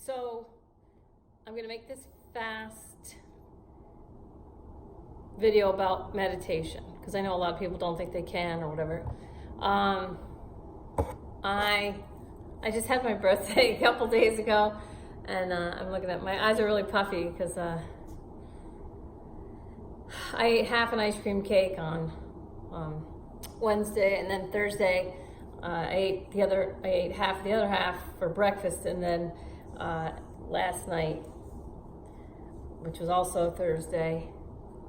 So I'm going to make this fast video about meditation because I know a lot of people don't think they can or whatever. I just had my birthday a couple days ago, and I'm looking at my eyes are really puffy because I ate half an ice cream cake on Wednesday, and then Thursday I ate half the other half for breakfast, and then last night, which was also Thursday,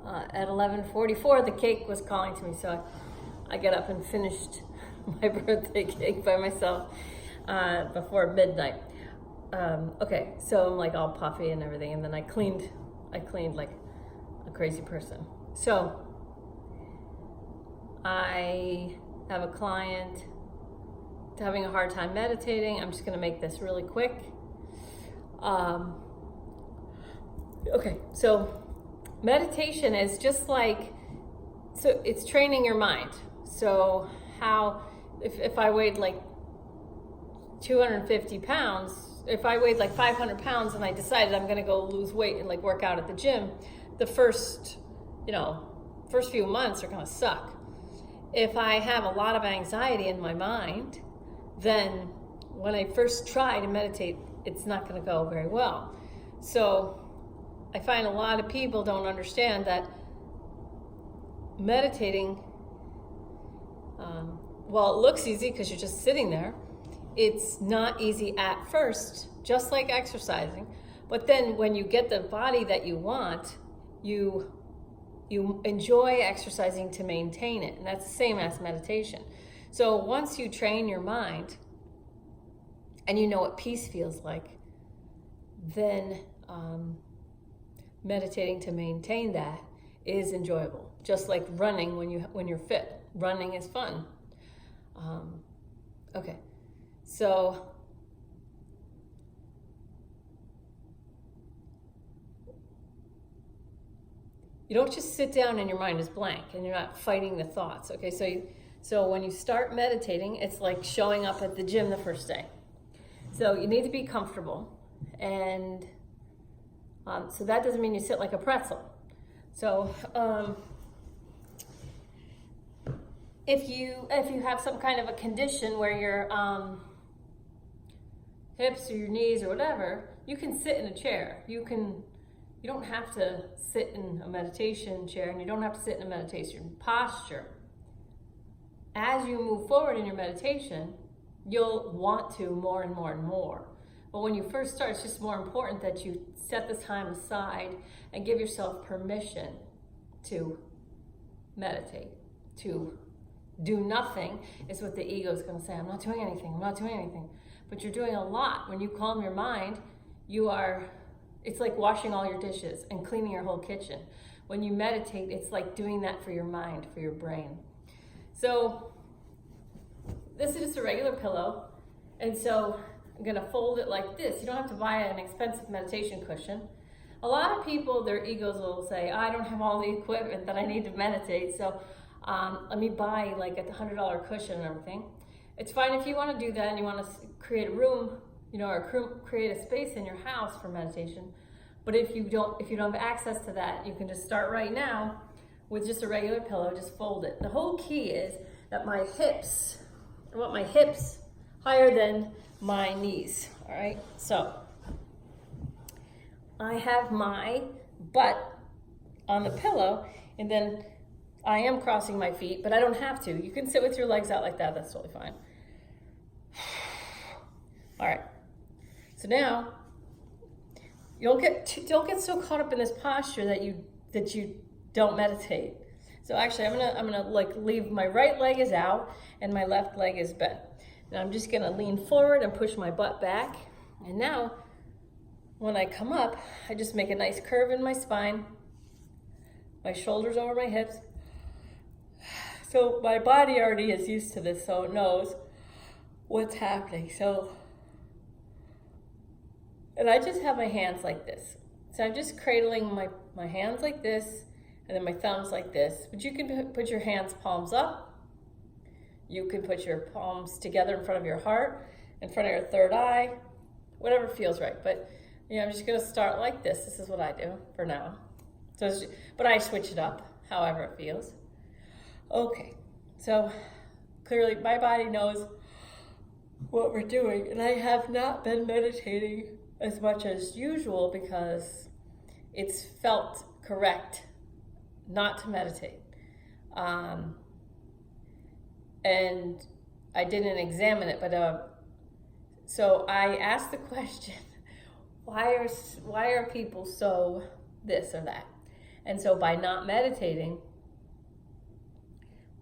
at 11:44 the cake was calling to me, so I got up and finished my birthday cake by myself before midnight. Okay, so I'm like all puffy and everything, and then I cleaned like a crazy person. So I have a client having a hard time meditating. I'm just going to make this really quick. Okay, so meditation is just like, so it's training your mind. So how, if I weighed like 250 pounds, if I weighed like 500 pounds and I decided I'm going to go lose weight and like work out at the gym, the first few months are going to suck. If I have a lot of anxiety in my mind, then when I first try to meditate, it's not going to go very well. So I find a lot of people don't understand that meditating, well, it looks easy because you're just sitting there. It's not easy at first, just like exercising. But then when you get the body that you want, you enjoy exercising to maintain it. And that's the same as meditation. So once you train your mind and you know what peace feels like, then meditating to maintain that is enjoyable. Just like running when you're fit. Running is fun. Okay, so you don't just sit down and your mind is blank and you're not fighting the thoughts. Okay, so when you start meditating, it's like showing up at the gym the first day. So you need to be comfortable, and so that doesn't mean you sit like a pretzel. So if you have some kind of a condition where your hips or your knees or whatever, you can sit in a chair. You don't have to sit in a meditation chair, and you don't have to sit in a meditation posture. As you move forward in your meditation, you'll want to more and more and more. But when you first start, it's just more important that you set the time aside and give yourself permission to meditate. To do nothing is what the ego is going to say. I'm not doing anything. I'm not doing anything. But you're doing a lot. When you calm your mind, it's like washing all your dishes and cleaning your whole kitchen. When you meditate, it's like doing that for your mind, for your brain. So this is just a regular pillow. And so I'm going to fold it like this. You don't have to buy an expensive meditation cushion. A lot of people, their egos will say, I don't have all the equipment that I need to meditate, so let me buy like a $100 cushion and everything. It's fine if you want to do that and you want to create a room, or create a space in your house for meditation. But if you don't have access to that, you can just start right now with just a regular pillow. Just fold it. The whole key is that I want my hips higher than my knees. All right. So I have my butt on the pillow, and then I am crossing my feet, but I don't have to. You can sit with your legs out like that. That's totally fine. All right. So now, don't get so caught up in this posture that you don't meditate. So actually, I'm gonna like leave my right leg is out and my left leg is bent. And I'm just gonna lean forward and push my butt back. And now, when I come up, I just make a nice curve in my spine. My shoulders over my hips. So my body already is used to this, so it knows what's happening. And I just have my hands like this. So I'm just cradling my hands like this, and then my thumbs like this. But you can put your hands palms up. You can put your palms together in front of your heart, in front of your third eye, whatever feels right. But I'm just gonna start like this. This is what I do for now. So, but I switch it up however it feels. Okay, so clearly my body knows what we're doing, and I have not been meditating as much as usual because it's felt correct not to meditate. And I didn't examine it, but so I asked the question, why are people so this or that? And so by not meditating,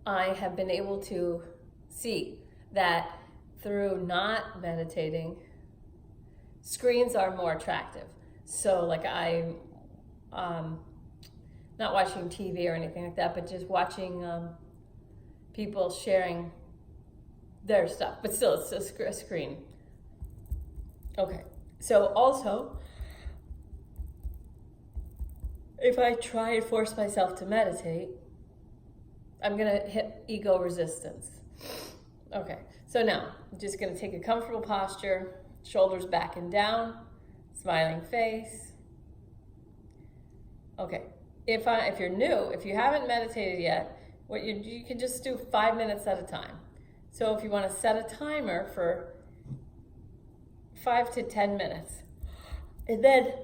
I have been able to see that through not meditating, screens are more attractive. So like I'm not watching TV or anything like that, but just watching people sharing their stuff, but still it's a screen. Okay, so also, if I try and force myself to meditate, I'm gonna hit ego resistance. Okay, so now I'm just gonna take a comfortable posture, shoulders back and down, smiling face. Okay, if you're new, if you haven't meditated yet, you can just do 5 minutes at a time. So if you want to set a timer for 5 to 10 minutes, and then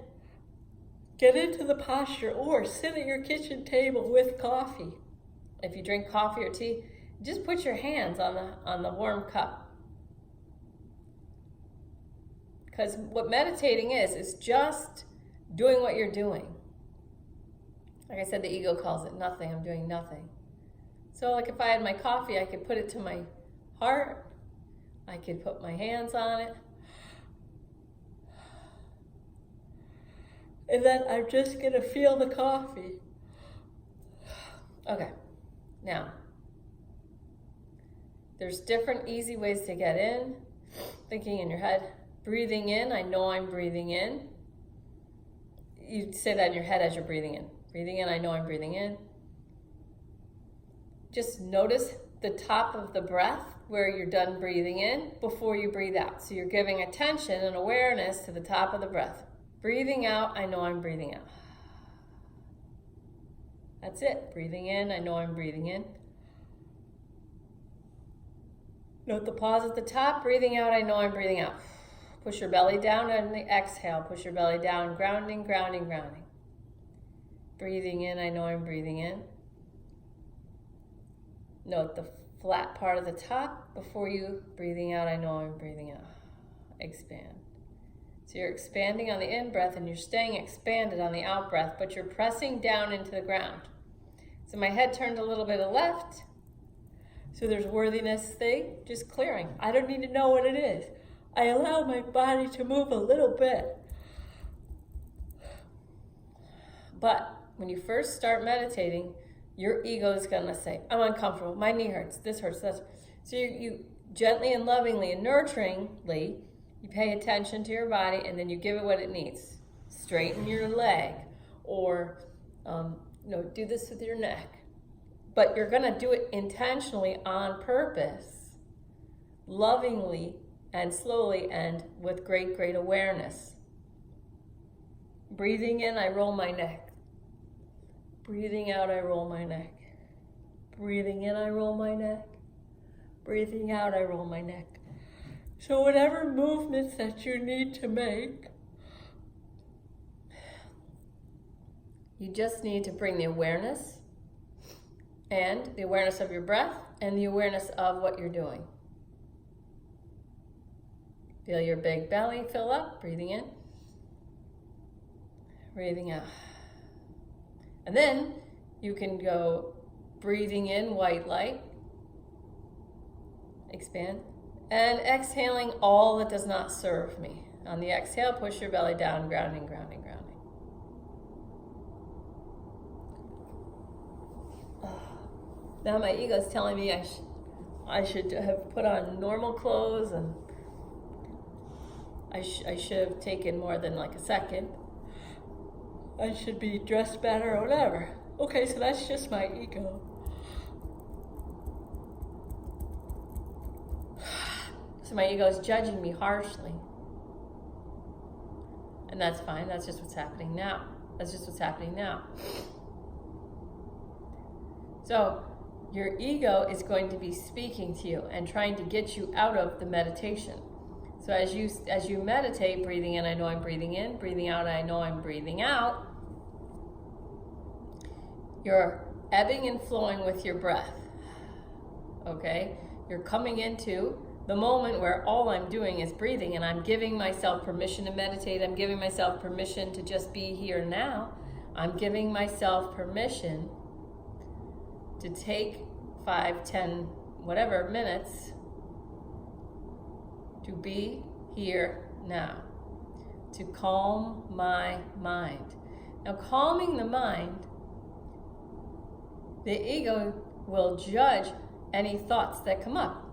get into the posture or sit at your kitchen table with coffee. If you drink coffee or tea, just put your hands on the warm cup. Because what meditating is just doing what you're doing. Like I said, the ego calls it nothing. I'm doing nothing. So like if I had my coffee, I could put it to my heart. I could put my hands on it. And then I'm just going to feel the coffee. Okay. Now, there's different easy ways to get in. Thinking in your head. Breathing in, I know I'm breathing in. You say that in your head as you're breathing in. Breathing in, I know I'm breathing in. Just notice the top of the breath where you're done breathing in before you breathe out. So you're giving attention and awareness to the top of the breath. Breathing out, I know I'm breathing out. That's it. Breathing in, I know I'm breathing in. Note the pause at the top. Breathing out, I know I'm breathing out. Push your belly down and the exhale. Push your belly down, grounding, grounding, grounding. Breathing in, I know I'm breathing in. Note the flat part of the top before you breathing out, I know I'm breathing out. Expand. So you're expanding on the in-breath and you're staying expanded on the out-breath, but you're pressing down into the ground. So my head turned a little bit to the left. So there's worthiness thing, just clearing. I don't need to know what it is. I allow my body to move a little bit. But when you first start meditating, your ego is going to say, I'm uncomfortable, my knee hurts, this hurts, that. So you gently and lovingly and nurturingly, you pay attention to your body and then you give it what it needs. Straighten your leg or do this with your neck. But you're going to do it intentionally on purpose, lovingly and slowly and with great, great awareness. Breathing in, I roll my neck. Breathing out, I roll my neck. Breathing in, I roll my neck. Breathing out, I roll my neck. So whatever movements that you need to make, you just need to bring the awareness and the awareness of your breath and the awareness of what you're doing. Feel your big belly fill up, breathing in, breathing out. And then you can go breathing in, white light, expand, and exhaling all that does not serve me. On the exhale, push your belly down, grounding, grounding, grounding. Now my ego is telling me I should have put on normal clothes and I should have taken more than like a second. I should be dressed better or whatever. Okay, so that's just my ego. So my ego is judging me harshly. And that's fine. That's just what's happening now. That's just what's happening now. So your ego is going to be speaking to you and trying to get you out of the meditation. So as you meditate, breathing in, I know I'm breathing in, breathing out, I know I'm breathing out, you're ebbing and flowing with your breath. Okay? You're coming into the moment where all I'm doing is breathing, and I'm giving myself permission to meditate. I'm giving myself permission to just be here now. I'm giving myself permission to take 5, 10, whatever minutes to be here now, to calm my mind. Now, calming the mind, the ego will judge any thoughts that come up.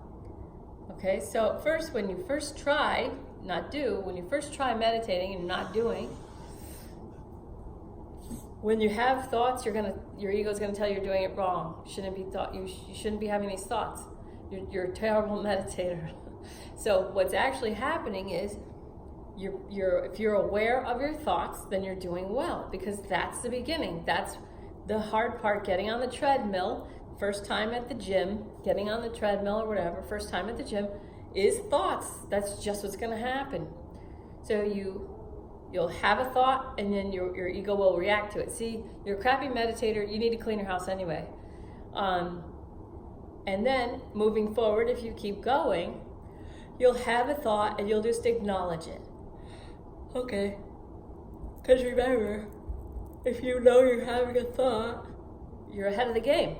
Okay, so first, when you first try meditating and not doing, when you have thoughts, your ego's gonna tell you you're doing it wrong. You shouldn't be having these thoughts. You're a terrible meditator. So what's actually happening is if you're aware of your thoughts, then you're doing well, because that's the beginning. That's the hard part, getting on the treadmill. First time at the gym, getting on the treadmill or whatever, first time at the gym is thoughts. That's just what's going to happen. So you'll have a thought, and then your ego will react to it. See, you're a crappy meditator, you need to clean your house anyway. And then moving forward, if you keep going, you'll have a thought and you'll just acknowledge it. Okay. Because remember, if you know you're having a thought, you're ahead of the game.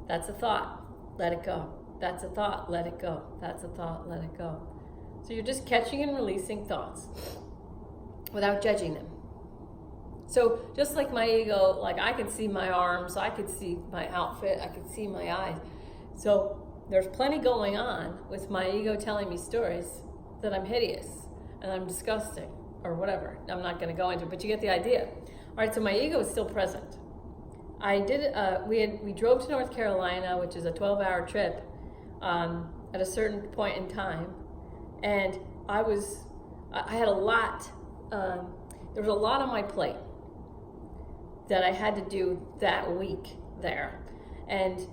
That's a thought, let it go. That's a thought, let it go. That's a thought, let it go. So you're just catching and releasing thoughts without judging them. So just like my ego, like I could see my arms, I could see my outfit, I could see my eyes. So there's plenty going on with my ego telling me stories that I'm hideous and I'm disgusting or whatever. I'm not going to go into it, but you get the idea. All right, so my ego is still present. We drove to North Carolina, which is a 12-hour trip, at a certain point in time, and I had a lot. There was a lot on my plate that I had to do that week there, and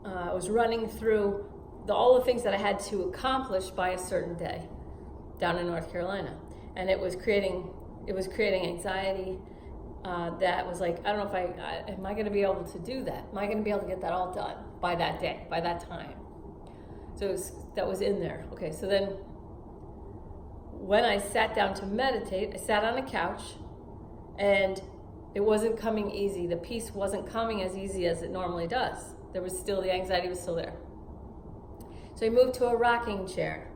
I was running through all the things that I had to accomplish by a certain day down in North Carolina, and it was creating anxiety. That was like, I don't know if am I going to be able to do that? Am I going to be able to get that all done by that day, by that time? So that was in there. Okay, so then when I sat down to meditate, I sat on a couch, and it wasn't coming easy. The peace wasn't coming as easy as it normally does. The anxiety was still there. So I moved to a rocking chair,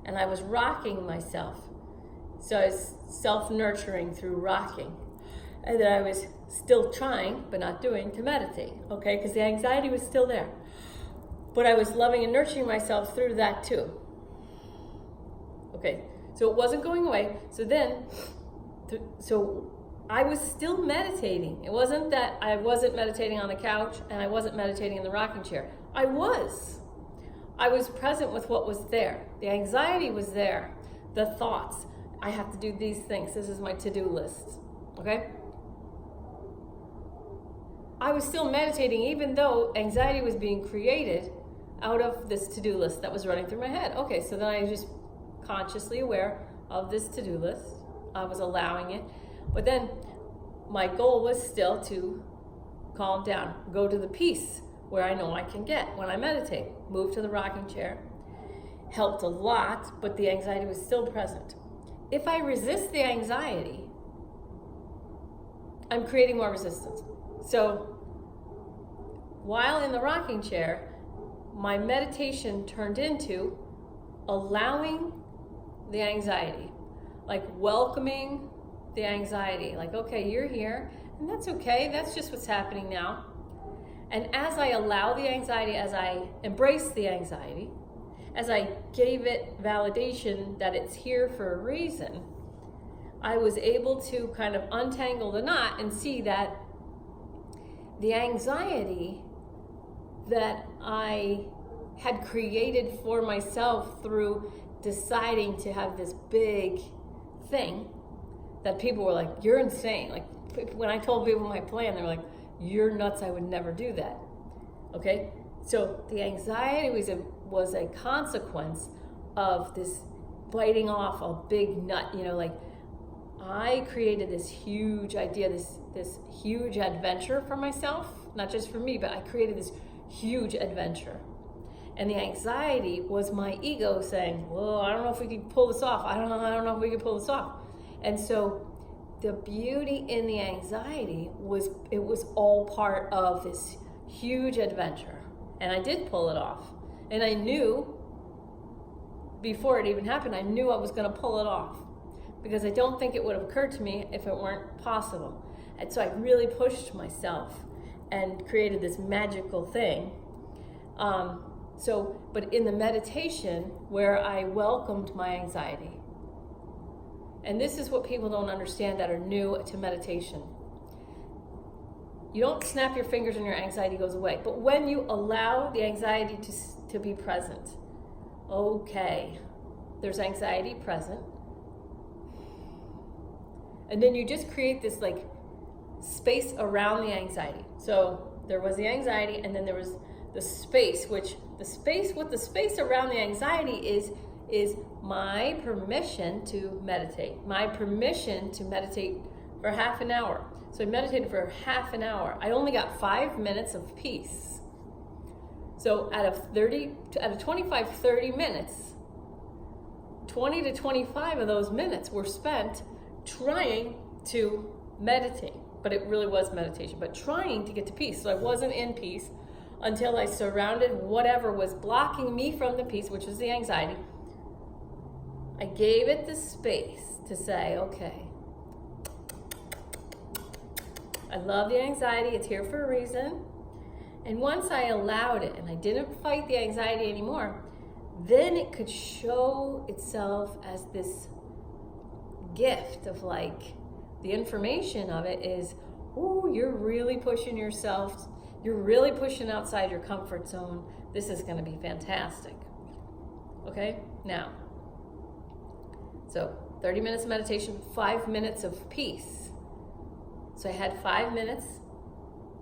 and I was rocking myself. So I was self-nurturing through rocking. And then I was still trying, but not doing, to meditate, okay? Because the anxiety was still there. But I was loving and nurturing myself through that too. Okay, so it wasn't going away. So I was still meditating. It wasn't that I wasn't meditating on the couch and I wasn't meditating in the rocking chair. I was present with what was there. The anxiety was there. The thoughts. I have to do these things. This is my to-do list, okay? I was still meditating even though anxiety was being created out of this to-do list that was running through my head. Okay, so then I was just consciously aware of this to-do list. I was allowing it. But then my goal was still to calm down, go to the peace where I know I can get when I meditate. Move to the rocking chair. Helped a lot, but the anxiety was still present. If I resist the anxiety, I'm creating more resistance. So while in the rocking chair, my meditation turned into allowing the anxiety, like welcoming the anxiety, like, okay, you're here, and that's okay, that's just what's happening now. And as I allow the anxiety, as I embrace the anxiety, as I gave it validation that it's here for a reason, I was able to kind of untangle the knot and see that the anxiety that I had created for myself through deciding to have this big thing that people were like, you're insane. Like when I told people my plan, they were like, you're nuts, I would never do that. Okay? So the anxiety was a consequence of this biting off a big nut, like I created this huge idea, this huge adventure for myself, not just for me, but I created this huge adventure. And the anxiety was my ego saying, well, I don't know if we can pull this off. I don't know if we can pull this off. And so the beauty in the anxiety was it was all part of this huge adventure. And I did pull it off. And I knew, before it even happened, I knew I was going to pull it off. Because I don't think it would have occurred to me if it weren't possible. And so I really pushed myself and created this magical thing. But in the meditation where I welcomed my anxiety, and this is what people don't understand that are new to meditation. You don't snap your fingers and your anxiety goes away. But when you allow the anxiety to be present, okay, there's anxiety present. And then you just create this like space around the anxiety. So there was the anxiety, and then there was the space, what the space around the anxiety is my permission to meditate. My permission to meditate for half an hour. So I meditated for half an hour. I only got 5 minutes of peace. So out of 25, 30 minutes, 20 to 25 of those minutes were spent trying to meditate. But it really was meditation, but trying to get to peace. So I wasn't in peace until I surrounded whatever was blocking me from the peace, which was the anxiety. I gave it the space to say, okay, I love the anxiety, it's here for a reason. And once I allowed it and I didn't fight the anxiety anymore, then it could show itself as this gift of like, the information of it is, oh, you're really pushing yourself. You're really pushing outside your comfort zone. This is going to be fantastic. Okay? Now, so 30 minutes of meditation, 5 minutes of peace. So I had 5 minutes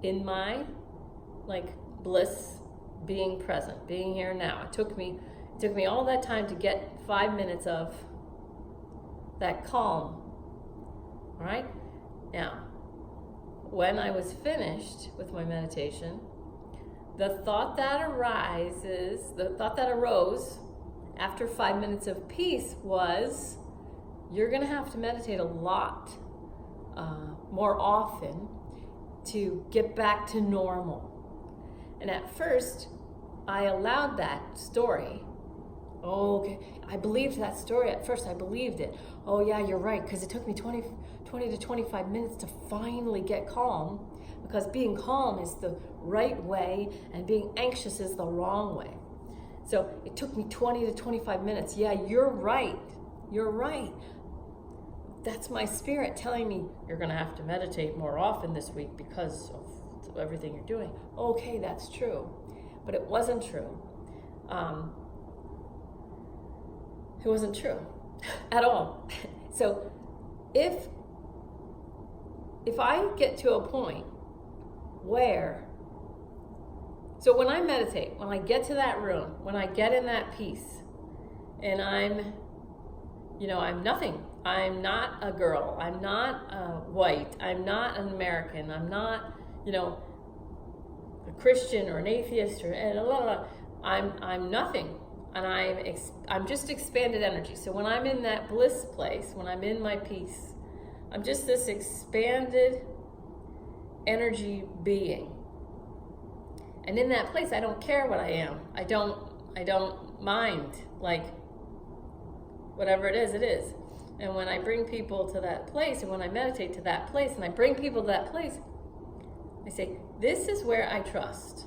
in my like bliss, being present, being here now. It took me all that time to get 5 minutes of that calm. All right? Now, when I was finished with my meditation, the thought that arose after 5 minutes of peace was, you're going to have to meditate a lot more often to get back to normal. And at first, I allowed that story. Oh, okay. I believed that story at first. I believed it. Oh, yeah, you're right, because it took me 20 to 25 minutes to finally get calm, because being calm is the right way and being anxious is the wrong way. So it took me 20 to 25 minutes. Yeah, you're right. You're right. That's my spirit telling me you're going to have to meditate more often this week because of everything you're doing. Okay, that's true. But it wasn't true. It wasn't true at all. So if I get to a point where, so when I meditate, when I get to that room, when I get in that peace, and I'm nothing. I'm not a girl. I'm not white. I'm not an American. I'm not, a Christian or an atheist or I'm nothing. And I'm just expanded energy. So when I'm in that bliss place, when I'm in my peace, I'm just this expanded energy being. And in that place, I don't care what I am. I don't mind, like, whatever it is, it is. And when I bring people to that place, and when I meditate to that place, and I bring people to that place, I say, this is where I trust.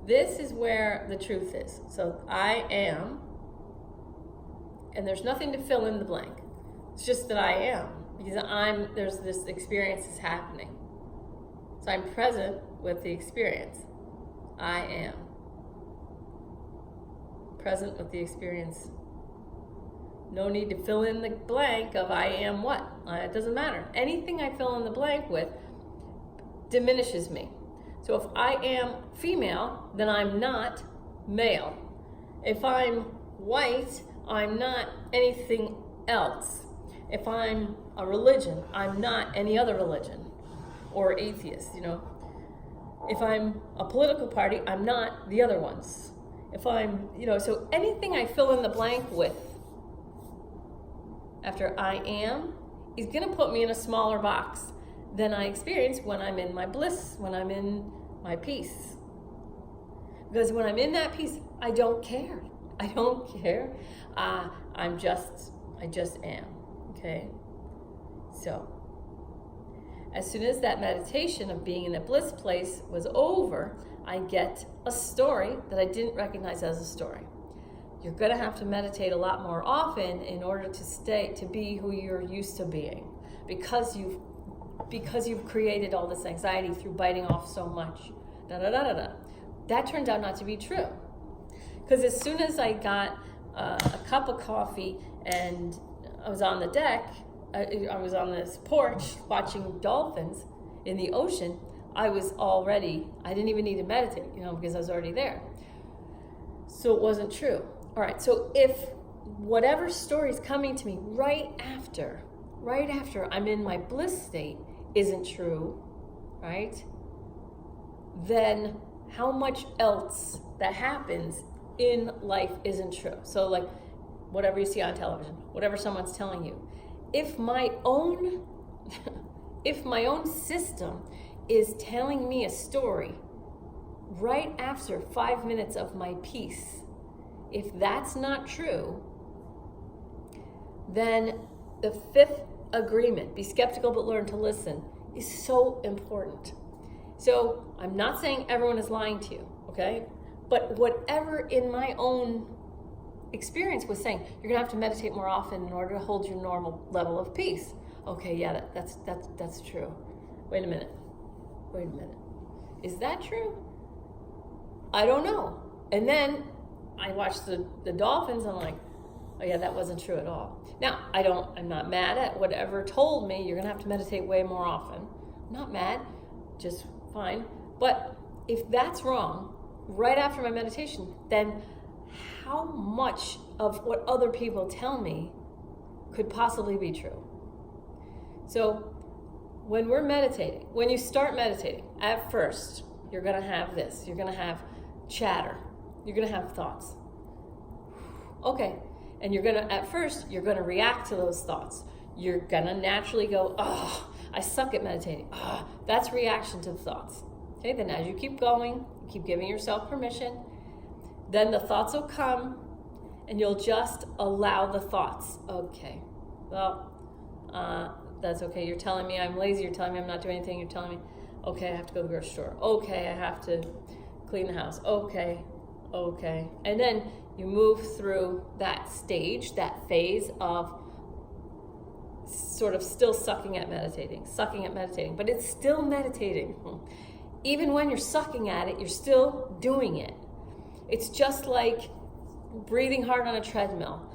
This is where the truth is. So I am, and there's nothing to fill in the blank. It's just that I am, because there's this experience is happening. So I'm present with the experience. I am present with the experience No need to fill in the blank of I am what. It doesn't matter. Anything I fill in the blank with diminishes me. So if I am female, then I'm not male. If I'm white, I'm not anything else. If I'm a religion, I'm not any other religion or atheist, If I'm a political party, I'm not the other ones. If I'm, so anything I fill in the blank with after I am is going to put me in a smaller box than I experience when I'm in my bliss, when I'm in my peace. Because when I'm in that peace, I don't care. I don't care. I just am. Okay? So, as soon as that meditation of being in the bliss place was over, I get a story that I didn't recognize as a story. You're going to have to meditate a lot more often in order to be who you're used to being, because you've created all this anxiety through biting off so much. That turned out not to be true. Because as soon as I got a cup of coffee and I was on the deck, I was on this porch watching dolphins in the ocean, I didn't even need to meditate, because I was already there. So it wasn't true. All right, so if whatever story is coming to me right after I'm in my bliss state isn't true, right? Then how much else that happens in life isn't true. So like whatever you see on television, whatever someone's telling you, if my own system is telling me a story right after 5 minutes of my peace, if that's not true, then the fifth agreement, be skeptical but learn to listen, is so important. So I'm not saying everyone is lying to you, okay? But whatever in my own experience was saying, you're gonna have to meditate more often in order to hold your normal level of peace. Okay, yeah, that's true. Wait a minute. Is that true? I don't know. And then I watched the dolphins, and I'm like, oh yeah, that wasn't true at all. Now, I'm not mad at whatever told me you're gonna have to meditate way more often. I'm not mad, just fine. But if that's wrong, right after my meditation, then how much of what other people tell me could possibly be true? So when we're meditating, when you start meditating, at first, you're gonna have this. You're gonna have chatter. You're gonna have thoughts. Okay, and at first, you're gonna react to those thoughts. You're gonna naturally go, oh, I suck at meditating. Oh, that's reaction to the thoughts. Okay, then as you keep going, keep giving yourself permission, then the thoughts will come, and you'll just allow the thoughts. Okay, well, that's okay. You're telling me I'm lazy. You're telling me I'm not doing anything. You're telling me, okay, I have to go to the grocery store. Okay, I have to clean the house. Okay. And then you move through that stage, that phase of sort of still sucking at meditating, but it's still meditating. Even when you're sucking at it, you're still doing it. It's just like breathing hard on a treadmill.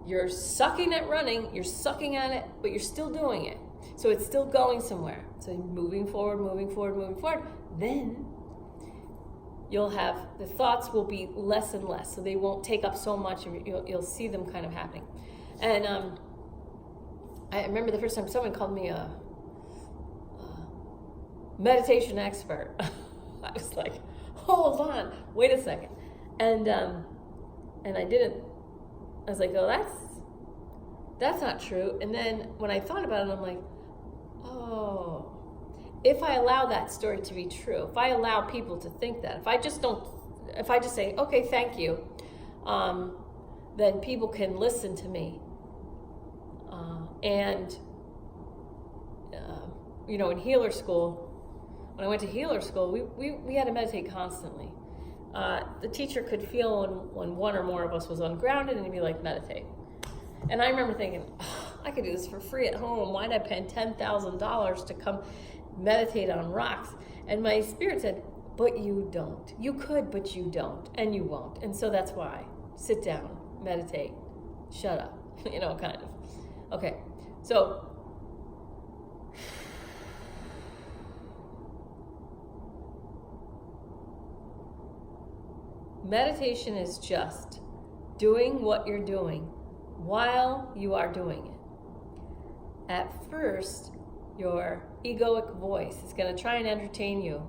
You're sucking at running, you're sucking at it, but you're still doing it. So it's still going somewhere. So you're moving forward. Then you'll have, the thoughts will be less and less. So they won't take up so much, and you'll see them kind of happening. And I remember the first time someone called me a meditation expert. I was like, hold on, wait a second. And I didn't. I was like, oh, that's not true. And then when I thought about it, I'm like, oh, if I allow that story to be true, if I allow people to think that, if I just say, okay, thank you, then people can listen to me. In healer school, when I went to healer school, we had to meditate constantly. The teacher could feel when one or more of us was ungrounded, and he'd be like, meditate. And I remember thinking, I could do this for free at home. Why'd I pay $10,000 to come meditate on rocks? And my spirit said, but you don't. You could, but you don't, and you won't. And so that's why. Sit down, meditate, shut up. kind of. Okay, so meditation is just doing what you're doing while you are doing it. At first, your egoic voice is going to try and entertain you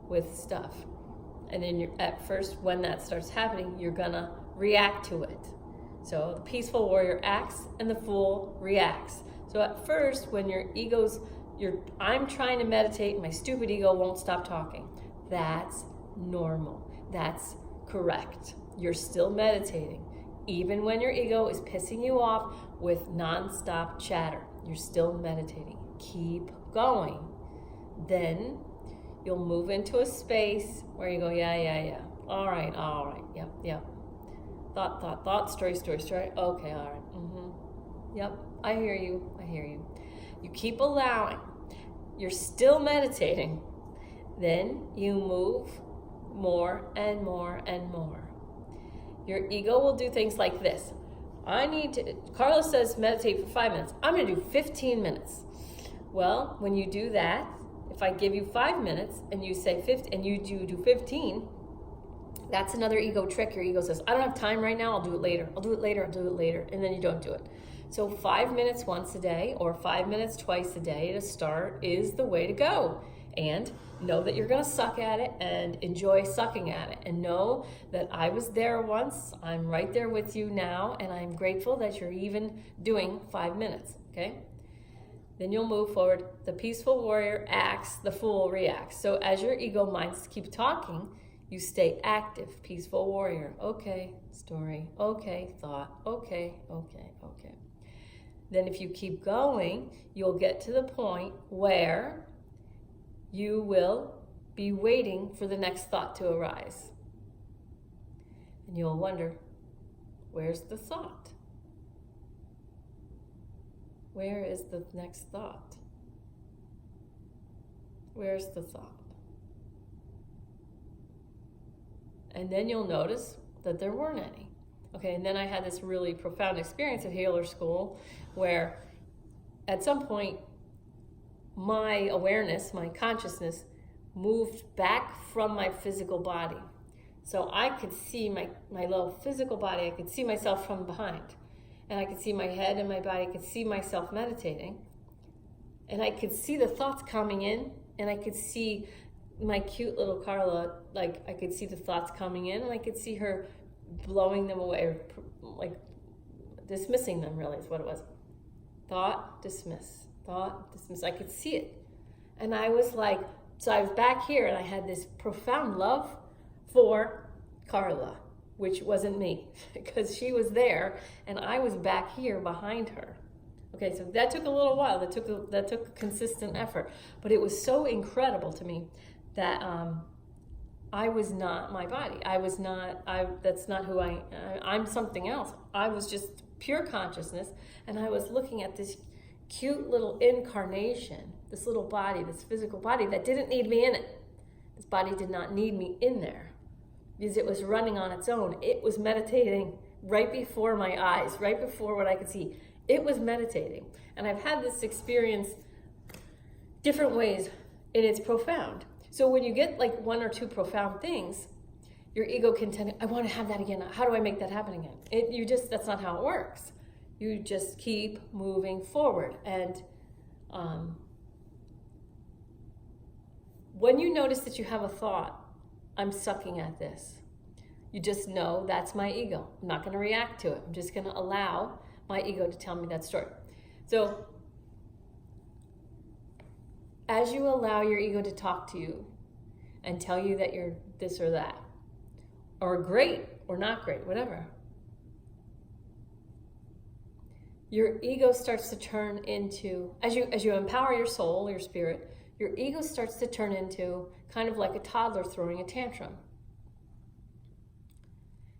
with stuff. And then at first, when that starts happening, you're going to react to it. So the peaceful warrior acts and the fool reacts. So at first, when your ego's, I'm trying to meditate, my stupid ego won't stop talking. That's normal. That's correct. You're still meditating. Even when your ego is pissing you off with nonstop chatter, you're still meditating. Keep going. Then you'll move into a space where you go, yeah. All right. Yep. Thought, story. Okay, all right. Yep, I hear you. You keep allowing. You're still meditating. Then you move more and more and more. Your ego will do things like this. Carla says meditate for 5 minutes. I'm going to do 15 minutes. Well, when you do that, if I give you 5 minutes and you say 50 and you do 15, that's another ego trick. Your ego says, I don't have time right now. I'll do it later. And then you don't do it. So 5 minutes once a day or 5 minutes twice a day to start is the way to go. And know that you're going to suck at it and enjoy sucking at it. And know that I was there once. I'm right there with you now. And I'm grateful that you're even doing 5 minutes. Okay? Then you'll move forward. The peaceful warrior acts, the fool reacts. So as your ego minds keep talking, you stay active. Peaceful warrior. Okay, story. Okay, thought. Okay. Then if you keep going, you'll get to the point where you will be waiting for the next thought to arise. And you'll wonder, where's the thought? Where is the next thought? Where's the thought? And then you'll notice that there weren't any. Okay, and then I had this really profound experience at Healer School where at some point my awareness, my consciousness moved back from my physical body. So I could see my little physical body, I could see myself from behind. And I could see my head and my body, I could see myself meditating. And I could see the thoughts coming in, and I could see my cute little Carla, like I could see the thoughts coming in, and I could see her blowing them away, or like dismissing them, really is what it was. Thought, dismiss. I could see it. And I was like, so I was back here and I had this profound love for Carla, which wasn't me, because she was there and I was back here behind her. Okay, so that took a little while. That took consistent effort, but it was so incredible to me that I was not my body. That's not who I'm something else. I was just pure consciousness, and I was looking at this cute little incarnation, this little body, this physical body that didn't need me in it. This body did not need me in there because it was running on its own. It was meditating right before my eyes, right before what I could see. It was meditating. And I've had this experience different ways, and it's profound. So when you get like one or two profound things, your ego can tend to, I want to have that again. How do I make that happen again? That's not how it works. You just keep moving forward. And when you notice that you have a thought, I'm sucking at this, you just know that's my ego. I'm not going to react to it. I'm just going to allow my ego to tell me that story. So as you allow your ego to talk to you and tell you that you're this or that, or great or not great, whatever, your ego starts to turn into, as you empower your soul, your spirit, your ego starts to turn into kind of like a toddler throwing a tantrum.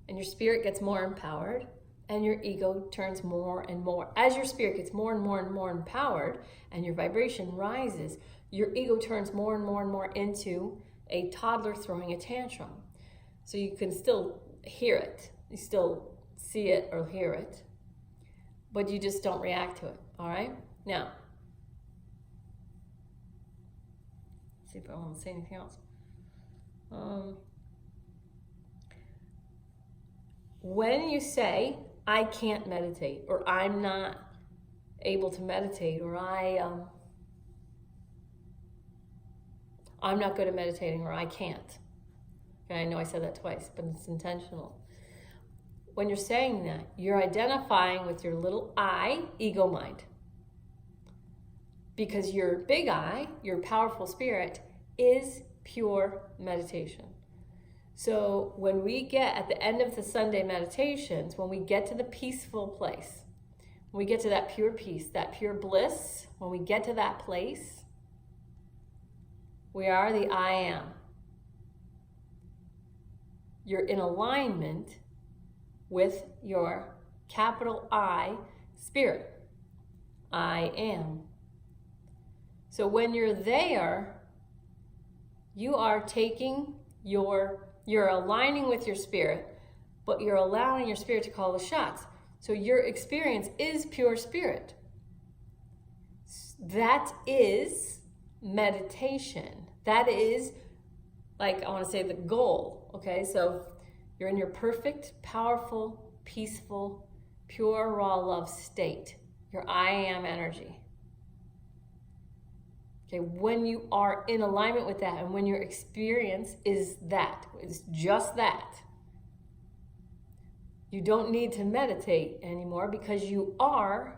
And your spirit gets more empowered, and your ego turns more and more. As your spirit gets more and more and more empowered, and your vibration rises, your ego turns more and more and more into a toddler throwing a tantrum. So you can still hear it. You still see it or hear it. but you just don't react to it. All right? Now, see if I want to say anything else. When you say, I can't meditate, or I'm not able to meditate, or I'm not good at meditating, or I can't. Okay, I know I said that twice, but it's intentional. When you're saying that, you're identifying with your little I, ego mind. Because your big I, your powerful spirit, is pure meditation. So when we get at the end of the Sunday meditations, when we get to the peaceful place, when we get to that pure peace, that pure bliss, when we get to that place, we are the I am. You're in alignment with your capital I spirit. I am. So when you're there, you are taking you're aligning with your spirit, but you're allowing your spirit to call the shots. So your experience is pure spirit. That is meditation. That is, like, I want to say the goal, okay? So you're in your perfect, powerful, peaceful, pure, raw love state. Your I am energy. Okay, when you are in alignment with that, and when your experience is that, it's just that, you don't need to meditate anymore, because you are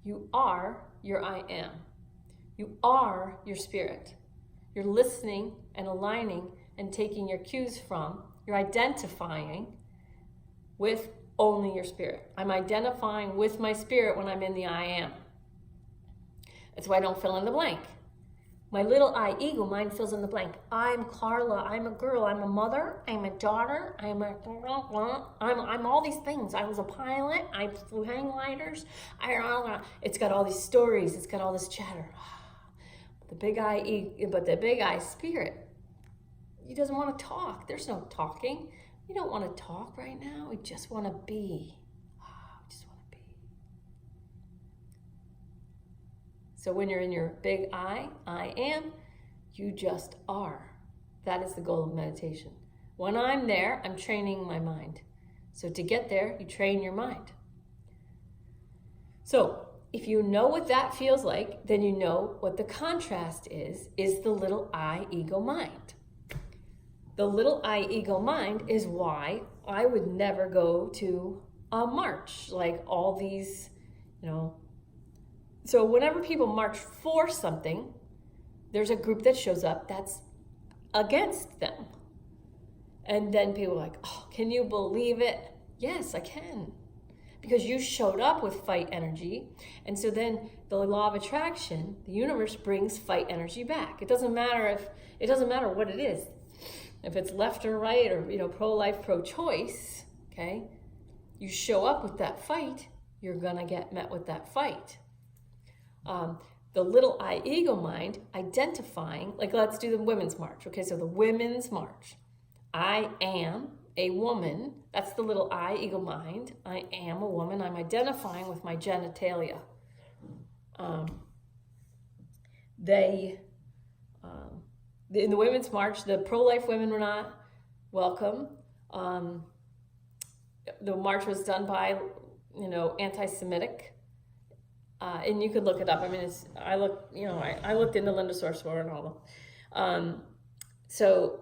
your I am. You are your spirit. You're listening and aligning and taking your cues from, you're identifying with only your spirit. I'm identifying with my spirit when I'm in the I am. That's why I don't fill in the blank. My little I, ego mind, fills in the blank. I'm Carla, I'm a girl, I'm a mother, I'm a daughter, I'm all these things. I was a pilot, I flew hang gliders. It's got all these stories, it's got all this chatter. But the big I spirit, he doesn't want to talk. There's no talking. We don't want to talk right now. We just want to be. So when you're in your big I am, you just are. That is the goal of meditation. When I'm there, I'm training my mind. So to get there, you train your mind. So if you know what that feels like, then you know what the contrast is the little I, ego mind. The little I, ego mind is why I would never go to a march, like all these, So whenever people march for something, there's a group that shows up that's against them. And then people are like, oh, can you believe it? Yes, I can. Because you showed up with fight energy. And so then the law of attraction, the universe brings fight energy back. It doesn't matter what it is. If it's left or right, or pro-life, pro-choice, okay? You show up with that fight, you're gonna get met with that fight. The little I, ego mind, identifying, like let's do the women's march. Okay, so the women's march. I am a woman. That's the little I, ego mind. I am a woman. I'm identifying with my genitalia. In the women's march, the pro-life women were not welcome. The march was done by, anti-Semitic. And you could look it up. I mean, I looked into Linda Sarsour and all of them.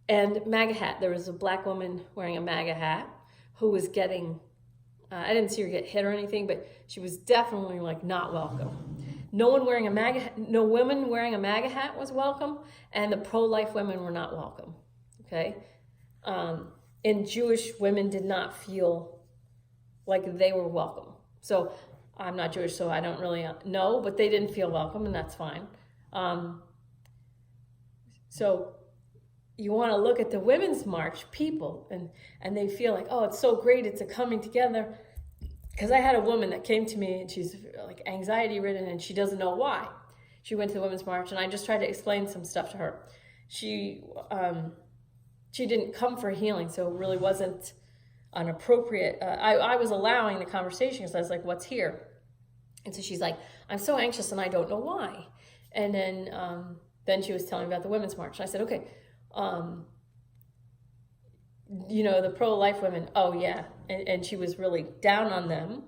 And MAGA hat. There was a black woman wearing a MAGA hat who was getting, I didn't see her get hit or anything, but she was definitely not welcome. No women wearing a MAGA hat was welcome, and the pro-life women were not welcome. Okay, and Jewish women did not feel like they were welcome. So I'm not Jewish, so I don't really know, but they didn't feel welcome, and that's fine. So you want to look at the women's march people, and they feel like, oh, it's so great, it's a coming together. Because I had a woman that came to me, and she's anxiety ridden, and she doesn't know why. She went to the women's march, and I just tried to explain some stuff to her. She didn't come for healing, so it really wasn't an appropriate, I was allowing the conversation because I was like, what's here? And so she's like, I'm so anxious and I don't know why. And then she was telling me about the Women's March. And I said, okay, the pro-life women, oh yeah. And she was really down on them.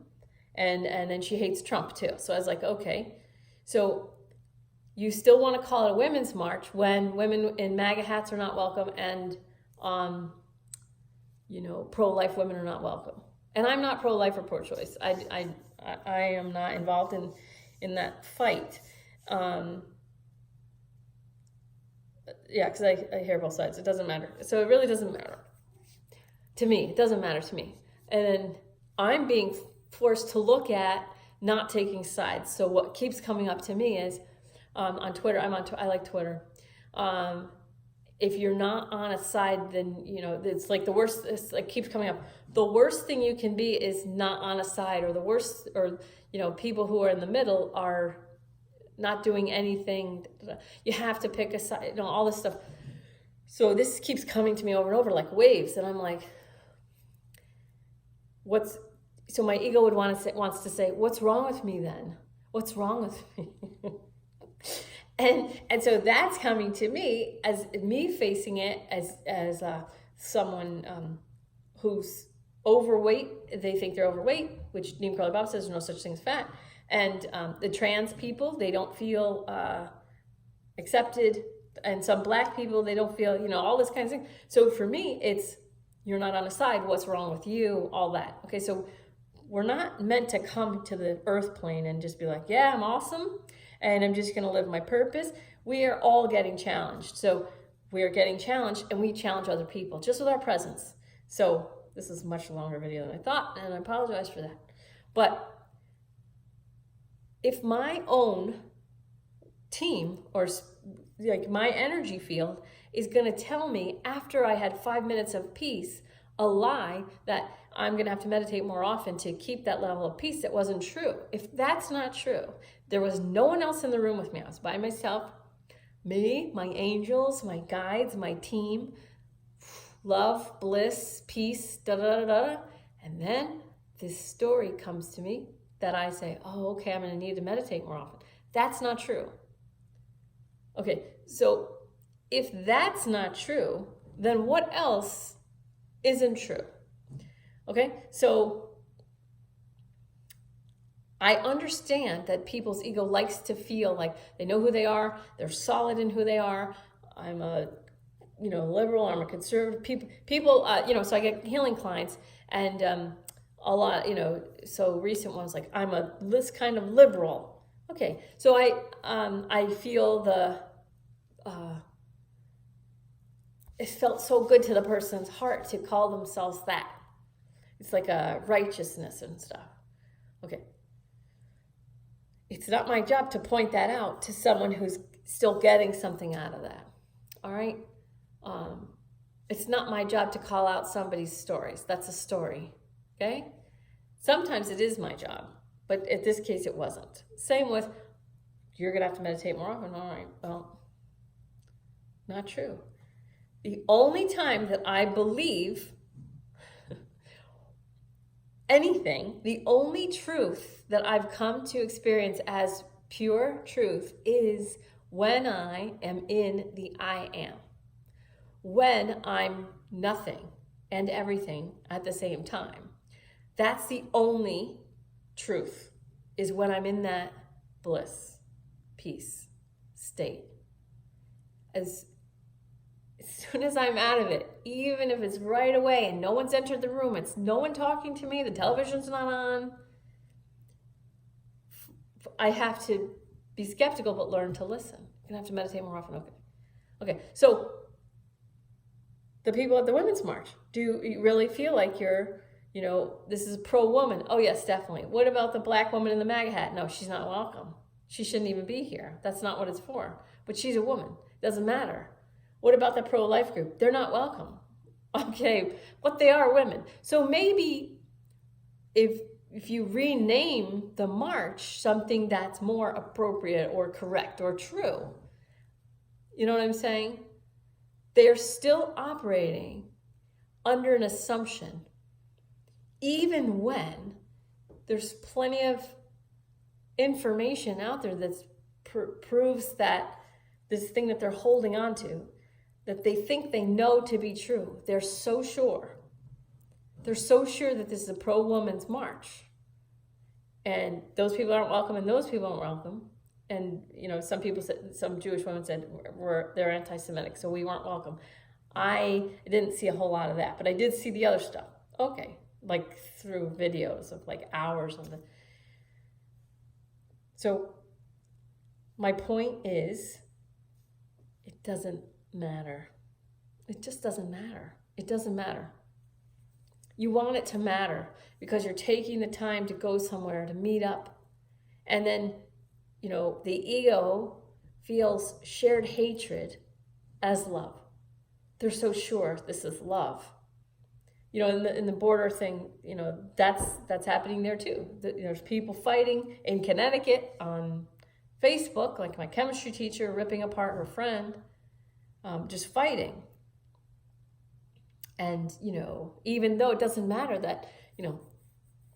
And then she hates Trump too. So I was like, okay, so you still want to call it a Women's March when women in MAGA hats are not welcome and, pro-life women are not welcome. And I'm not pro-life or pro-choice. I am not involved in that fight. Because I hear both sides. It doesn't matter. So it really doesn't matter. To me, it doesn't matter to me. And then I'm being forced to look at not taking sides. So what keeps coming up to me is on Twitter. I like Twitter. If you're not on a side, then it's like the worst. It's like keeps coming up. The worst thing you can be is not on a side, or the worst, or people who are in the middle are not doing anything. You have to pick a side. All this stuff. So this keeps coming to me over and over like waves, and I'm like, so my ego wants to say, what's wrong with me then? What's wrong with me? And so that's coming to me as me facing it as someone who's overweight. They think they're overweight, which Neem Karoli Baba says there's no such thing as fat. And the trans people, they don't feel accepted. And some black people, they don't feel, all this kind of thing. So for me, it's, you're not on a side, what's wrong with you, all that. Okay, so we're not meant to come to the earth plane and just be like, yeah, I'm awesome, and I'm just gonna live my purpose. We are all getting challenged. So we're getting challenged, and we challenge other people just with our presence. So this is a much longer video than I thought, and I apologize for that. But if my own team, or like my energy field, is going to tell me after I had 5 minutes of peace a lie that I'm going to have to meditate more often to keep that level of peace, that wasn't true. If that's not true, there was no one else in the room with me. I was by myself, me, my angels, my guides, my team, love, bliss, peace, da-da-da-da. And then this story comes to me that I say, oh, okay, I'm going to need to meditate more often. That's not true. Okay, so if that's not true, then what else isn't true? Okay, so I understand that people's ego likes to feel like they know who they are, they're solid in who they are. I'm a liberal, I'm a conservative. People, so I get healing clients, and a lot, so recent ones like, I'm this kind of liberal. Okay, so I feel it felt so good to the person's heart to call themselves that. It's like a righteousness and stuff. Okay. It's not my job to point that out to someone who's still getting something out of that. All right? It's not my job to call out somebody's stories. That's a story. Okay? Sometimes it is my job, but in this case it wasn't. Same with, you're going to have to meditate more often. All right, well, not true. The only time that I believe anything, the only truth that I've come to experience as pure truth is when I am in the I am. When I'm nothing and everything at the same time. That's the only truth, is when I'm in that bliss, peace state. As soon as I'm out of it, even if it's right away and no one's entered the room, it's no one talking to me, the television's not on, I have to be skeptical but learn to listen. You're gonna have to meditate more often. Okay, so the people at the Women's March, do you really feel like you're, this is pro-woman? Oh yes, definitely. What about the black woman in the MAGA hat? No, she's not welcome. She shouldn't even be here. That's not what it's for. But she's a woman. Doesn't matter. What about the pro-life group? They're not welcome. Okay, but they are women. So maybe if you rename the march something that's more appropriate or correct or true, you know what I'm saying? They're still operating under an assumption even when there's plenty of information out there that proves that this thing that they're holding on to, that they think they know to be true, they're so sure. They're so sure that this is a pro-woman's march. And those people aren't welcome and those people aren't welcome. And, some people said, some Jewish women said they're anti-Semitic, so we weren't welcome. I didn't see a whole lot of that, but I did see the other stuff. Okay, like through videos of like hours of it. So my point is, it doesn't matter. It just doesn't matter. It doesn't matter. You want it to matter because you're taking the time to go somewhere to meet up. And then, the ego feels shared hatred as love. They're so sure this is love. In the border thing, that's happening there too. There's people fighting in Connecticut on Facebook, like my chemistry teacher ripping apart her friend, just fighting. And, even though it doesn't matter that,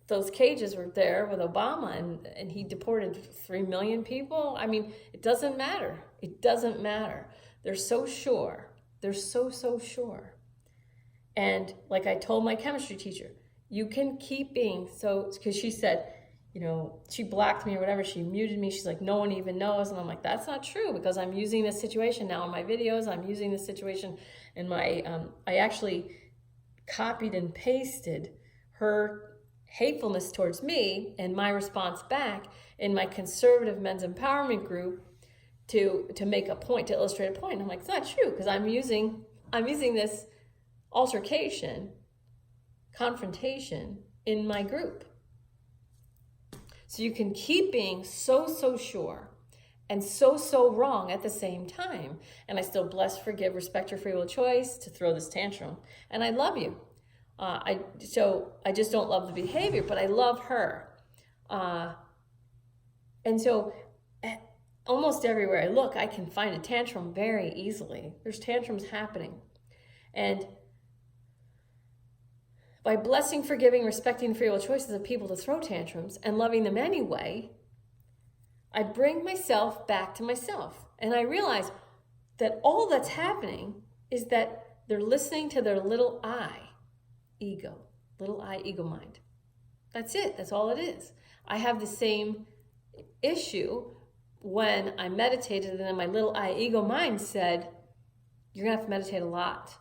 those cages were there with Obama and he deported 3 million people. I mean, it doesn't matter. It doesn't matter. They're so sure. They're so sure. And like I told my chemistry teacher, you can keep being so, because she said, she blocked me or whatever, she muted me. She's like, no one even knows. And I'm like, that's not true, because I'm using this situation now in my videos. I'm using this situation in my, I actually copied and pasted her hatefulness towards me and my response back in my conservative men's empowerment group to make a point, to illustrate a point. And I'm like, it's not true, because I'm using this altercation, confrontation in my group. So you can keep being so sure and so wrong at the same time. And I still bless, forgive, respect your free will choice to throw this tantrum. And I love you. I just don't love the behavior, but I love her. And so almost everywhere I look, I can find a tantrum very easily. There's tantrums happening. And by blessing, forgiving, respecting free will choices of people to throw tantrums and loving them anyway, I bring myself back to myself. And I realize that all that's happening is that they're listening to their little I ego mind. That's it. That's all it is. I have the same issue when I meditated, and then my little I ego mind said, you're going to have to meditate a lot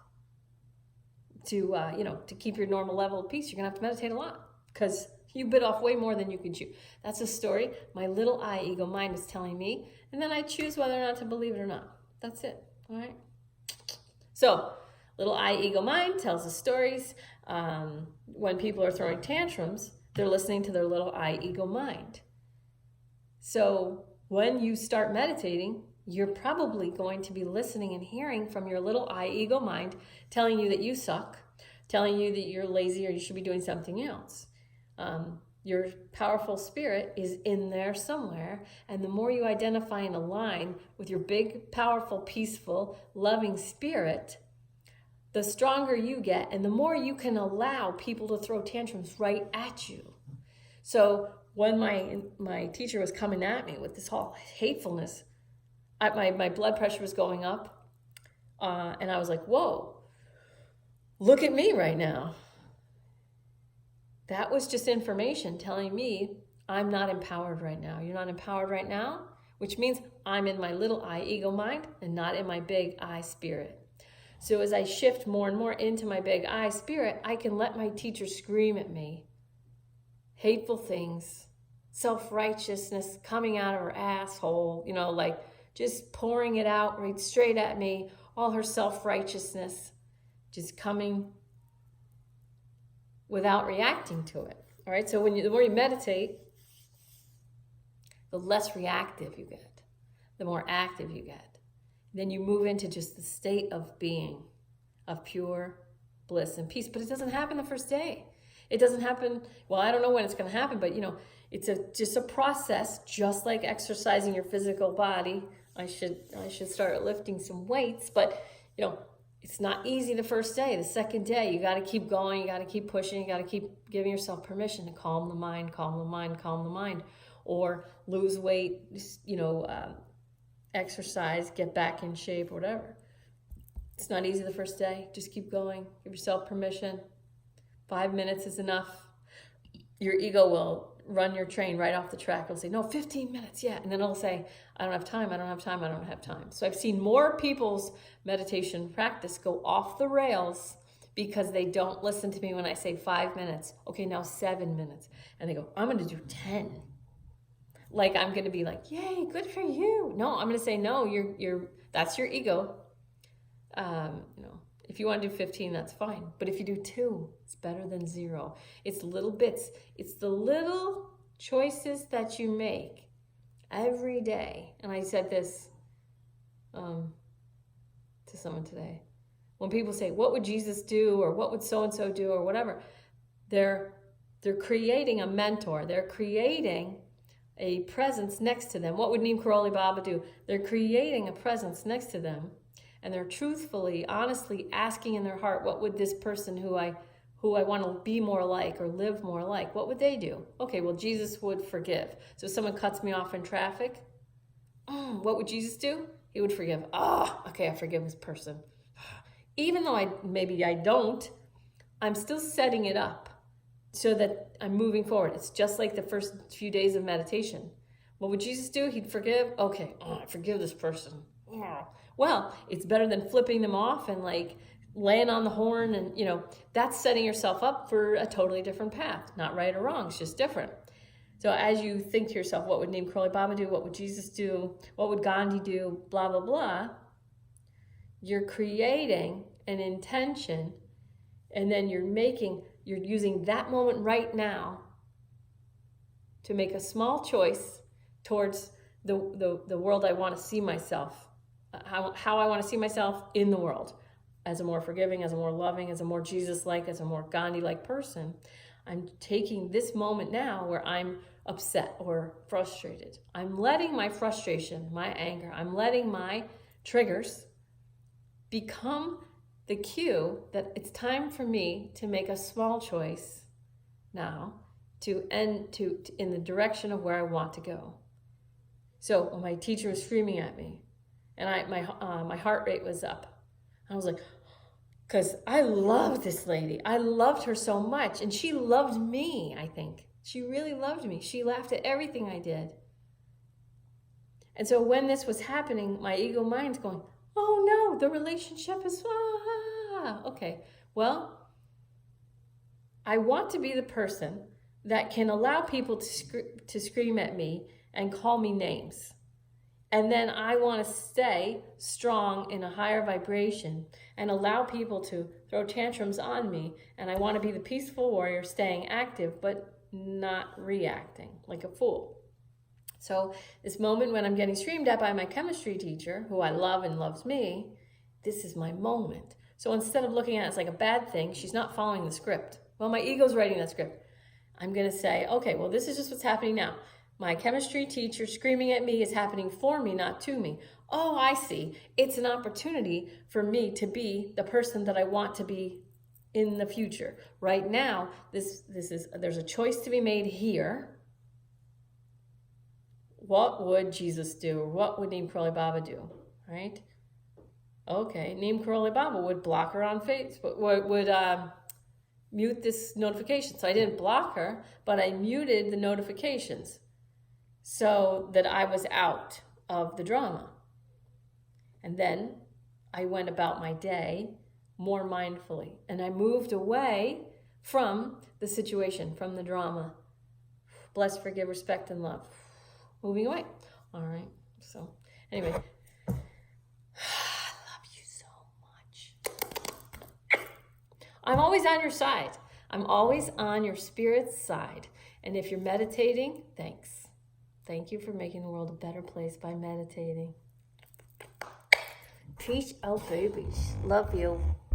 to keep your normal level of peace. You're going to have to meditate a lot because you bit off way more than you can chew. That's a story my little I ego mind is telling me, and then I choose whether or not to believe it or not. That's it. All right. So little I ego mind tells the stories. When people are throwing tantrums, they're listening to their little I ego mind. So when you start meditating, you're probably going to be listening and hearing from your little I ego mind telling you that you suck, telling you that you're lazy or you should be doing something else. Your powerful spirit is in there somewhere, and the more you identify and align with your big, powerful, peaceful, loving spirit, the stronger you get, and the more you can allow people to throw tantrums right at you. So when my teacher was coming at me with this whole hatefulness, my blood pressure was going up, and I was like, whoa, look at me right now. That was just information telling me I'm not empowered right now. You're not empowered right now, which means I'm in my little I ego mind and not in my big I spirit. So as I shift more and more into my big I spirit, I can let my teacher scream at me hateful things, self-righteousness coming out of her asshole, like just pouring it out right straight at me, all her self-righteousness just coming without reacting to it. All right, so the more you meditate, the less reactive you get, the more active you get. Then you move into just the state of being, of pure bliss and peace. But it doesn't happen the first day. It doesn't happen, well, I don't know when it's going to happen, but it's just a process, just like exercising your physical body. I should start lifting some weights, but It's not easy the first day. The second day, you got to keep going. You got to keep pushing. You got to keep giving yourself permission to calm the mind, calm the mind, calm the mind, or lose weight, exercise, get back in shape, whatever. It's not easy the first day. Just keep going. Give yourself permission. 5 minutes is enough. Your ego will run your train right off the track. It'll say, no, 15 minutes, yeah. And then it'll say, I don't have time, I don't have time, I don't have time. So I've seen more people's meditation practice go off the rails because they don't listen to me when I say 5 minutes. Okay, now 7 minutes. And they go, I'm going to do 10. Like I'm going to be like, yay, good for you. No, I'm going to say, no, that's your ego. If you want to do 15, that's fine. But if you do 2, it's better than 0. It's little bits. It's the little choices that you make every day. And I said this to someone today. When people say, what would Jesus do? Or what would so-and-so do? Or whatever. They're creating a mentor. They're creating a presence next to them. What would Neem Karoli Baba do? They're creating a presence next to them. And they're truthfully, honestly asking in their heart, what would this person who I want to be more like or live more like, what would they do? Okay, well, Jesus would forgive. So if someone cuts me off in traffic, what would Jesus do? He would forgive. Okay, I forgive this person. Even though maybe I don't, I'm still setting it up so that I'm moving forward. It's just like the first few days of meditation. What would Jesus do? He'd forgive. Okay, I forgive this person. Well, it's better than flipping them off and like laying on the horn and, that's setting yourself up for a totally different path. Not right or wrong, it's just different. So as you think to yourself, what would Neem Karoli Baba do? What would Jesus do? What would Gandhi do? Blah, blah, blah. You're creating an intention and then you're using that moment right now to make a small choice towards the world I want to see myself. How I want to see myself in the world as a more forgiving, as a more loving, as a more Jesus-like, as a more Gandhi-like person. I'm taking this moment now where I'm upset or frustrated. I'm letting my frustration, my anger, I'm letting my triggers become the cue that it's time for me to make a small choice now to in the direction of where I want to go. So when my teacher was screaming at me, and my heart rate was up. I was like, because I loved this lady. I loved her so much. And she loved me, I think. She really loved me. She laughed at everything I did. And so when this was happening, my ego mind's going, oh no, the relationship is, okay. Well, I want to be the person that can allow people to scream at me and call me names. And then I want to stay strong in a higher vibration and allow people to throw tantrums on me. And I want to be the peaceful warrior, staying active, but not reacting like a fool. So this moment when I'm getting screamed at by my chemistry teacher, who I love and loves me, this is my moment. So instead of looking at it as like a bad thing, she's not following the script. Well, my ego's writing that script. I'm going to say, okay, well, this is just what's happening now. My chemistry teacher screaming at me is happening for me, not to me. Oh, I see. It's an opportunity for me to be the person that I want to be in the future. Right now, there's a choice to be made here. What would Jesus do? Or what would Neem Karoli Baba do? Right? Okay, Neem Karoli Baba would block her on Facebook, would mute this notification. So I didn't block her, but I muted the notifications so that I was out of the drama. And then I went about my day more mindfully. And I moved away from the situation, from the drama. Bless, forgive, respect, and love. Moving away. All right. So anyway, I love you so much. I'm always on your side. I'm always on your spirit's side. And if you're meditating, thanks. Thank you for making the world a better place by meditating. Teach our babies. Love you.